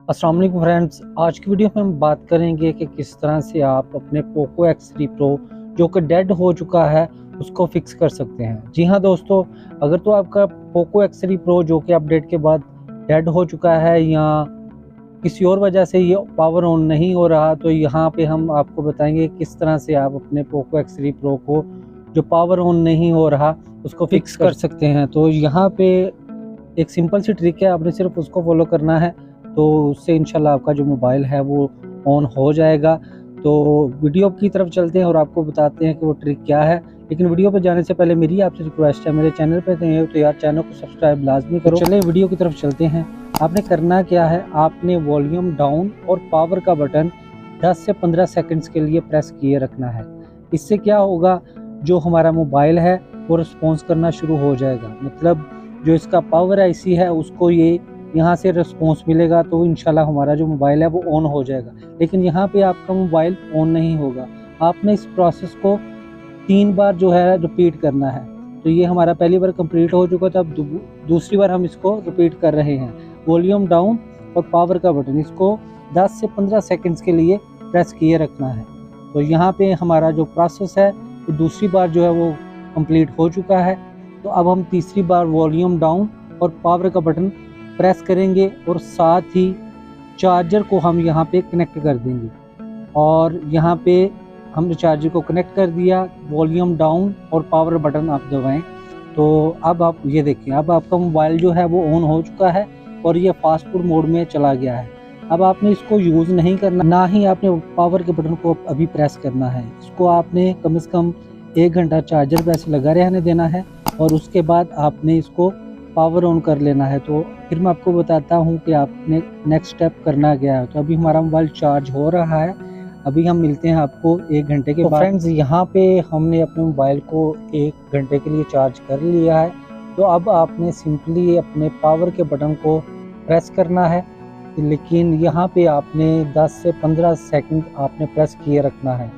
अस्सलाम वालेकुम फ्रेंड्स, आज की वीडियो में हम बात करेंगे कि किस तरह से आप अपने पोको X3 Pro जो कि डेड हो चुका है उसको फिक्स कर सकते हैं। जी हाँ दोस्तों, अगर तो आपका पोको X3 Pro जो कि अपडेट के बाद डेड हो चुका है या किसी और वजह से ये पावर ऑन नहीं हो रहा, तो यहाँ पे हम आपको बताएंगे किस तरह से आप अपने पोको X3 Pro को जो पावर ऑन नहीं हो रहा उसको फिक्स कर सकते हैं। तो यहाँ पे एक सिंपल सी ट्रिक है, आपने सिर्फ उसको फॉलो करना है तो उससे इंशाल्लाह आपका जो मोबाइल है वो ऑन हो जाएगा। तो वीडियो की तरफ चलते हैं और आपको बताते हैं कि वो ट्रिक क्या है। लेकिन वीडियो पर जाने से पहले मेरी आपसे रिक्वेस्ट है, मेरे चैनल पे तो यार चैनल को सब्सक्राइब लाजमी करो। चलिए वीडियो की तरफ चलते हैं। आपने करना क्या है, आपने वॉल्यूम डाउन और पावर का बटन 10 से 15 सेकंड्स के लिए प्रेस किए रखना है। इससे क्या होगा, जो हमारा मोबाइल है वो रिस्पॉन्स करना शुरू हो जाएगा। मतलब जो इसका पावर आईसी है उसको ये यहाँ से रिस्पॉन्स मिलेगा, तो इंशाल्लाह हमारा जो मोबाइल है वो ऑन हो जाएगा। लेकिन यहाँ पे आपका मोबाइल ऑन नहीं होगा। आपने इस प्रोसेस को 3 बार जो है रिपीट करना है। तो ये हमारा पहली बार कंप्लीट हो चुका था, अब दूसरी बार हम इसको रिपीट कर रहे हैं। वॉल्यूम डाउन और पावर का बटन इसको 10 से 15 सेकंड्स के लिए प्रेस किए रखना है। तो यहाँ पे हमारा जो प्रोसेस है तो दूसरी बार जो है वो कंप्लीट हो चुका है। तो अब हम तीसरी बार वॉल्यूम डाउन और पावर का बटन प्रेस करेंगे और साथ ही चार्जर को हम यहाँ पे कनेक्ट कर देंगे। और यहाँ पे हमने चार्जर को कनेक्ट कर दिया, वॉल्यूम डाउन और पावर बटन आप दबाएं। तो अब आप ये देखिए, अब आपका मोबाइल जो है वो ऑन हो चुका है और ये फास्ट फूड मोड में चला गया है। अब आपने इसको यूज़ नहीं करना, ना ही आपने पावर के बटन को अभी प्रेस करना है। इसको आपने कम से कम 1 घंटा चार्जर पे ऐसे लगा रहने देना है और उसके बाद आपने इसको पावर ऑन कर लेना है। तो फिर मैं आपको बताता हूँ कि आपने नेक्स्ट स्टेप करना क्या है। तो अभी हमारा मोबाइल चार्ज हो रहा है, अभी हम मिलते हैं आपको 1 घंटे के बाद। फ्रेंड्स, यहाँ पे हमने अपने मोबाइल को 1 घंटे के लिए चार्ज कर लिया है। तो अब आपने सिंपली अपने पावर के बटन को प्रेस करना है, लेकिन यहाँ पे आपने 10 से 15 सेकंड आपने प्रेस किए रखना है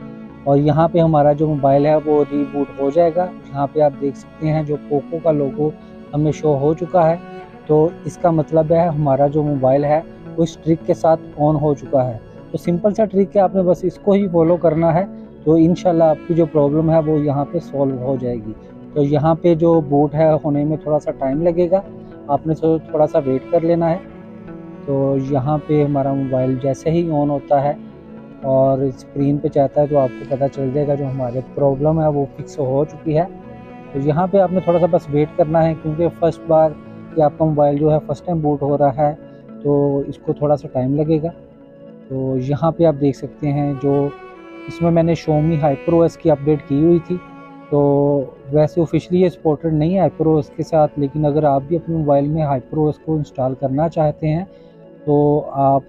और यहाँ पे हमारा जो मोबाइल है वो रीबूट हो जाएगा। यहाँ पे आप देख सकते हैं जो पोको का लोगो हमें शो हो चुका है। तो इसका मतलब है हमारा जो मोबाइल है वो इस ट्रिक के साथ ऑन हो चुका है। तो सिंपल सा ट्रिक है, आपने बस इसको ही फॉलो करना है तो इंशाल्लाह आपकी जो प्रॉब्लम है वो यहाँ पे सॉल्व हो जाएगी। तो यहाँ पे जो बूट है होने में थोड़ा सा टाइम लगेगा, आपने थोड़ा सा वेट कर लेना है। तो यहाँ पे हमारा मोबाइल जैसे ही ऑन होता है और स्क्रीन पे चाहता है तो आपको पता चल जाएगा जो हमारे प्रॉब्लम है वो फिक्स हो चुकी है। तो यहाँ पे आपने थोड़ा सा बस वेट करना है, क्योंकि फर्स्ट बार कि आपका मोबाइल जो है फर्स्ट टाइम बूट हो रहा है तो इसको थोड़ा सा टाइम लगेगा। तो यहाँ पे आप देख सकते हैं जो इसमें मैंने Xiaomi HyperOS की अपडेट की हुई थी। तो वैसे ऑफिशियली ये सपोर्टेड नहीं है HyperOS के साथ, लेकिन अगर आप भी अपने मोबाइल में HyperOS को इंस्टॉल करना चाहते हैं तो आप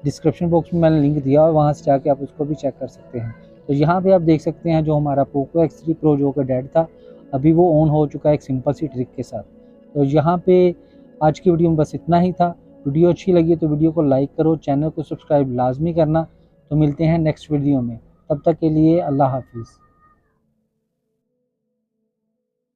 डिस्क्रिप्शन बॉक्स में मैंने लिंक दिया और वहाँ से जाके आप उसको भी चेक कर सकते हैं। तो यहाँ पे आप देख सकते हैं जो हमारा पोको X3 Pro जो कि डेड था, अभी वो ऑन हो चुका है एक सिंपल सी ट्रिक के साथ। तो यहाँ पे आज की वीडियो में बस इतना ही था। वीडियो अच्छी लगी तो वीडियो को लाइक करो, चैनल को सब्सक्राइब लाजमी करना। तो मिलते हैं नेक्स्ट वीडियो में, तब तक के लिए अल्लाह हाफिज़।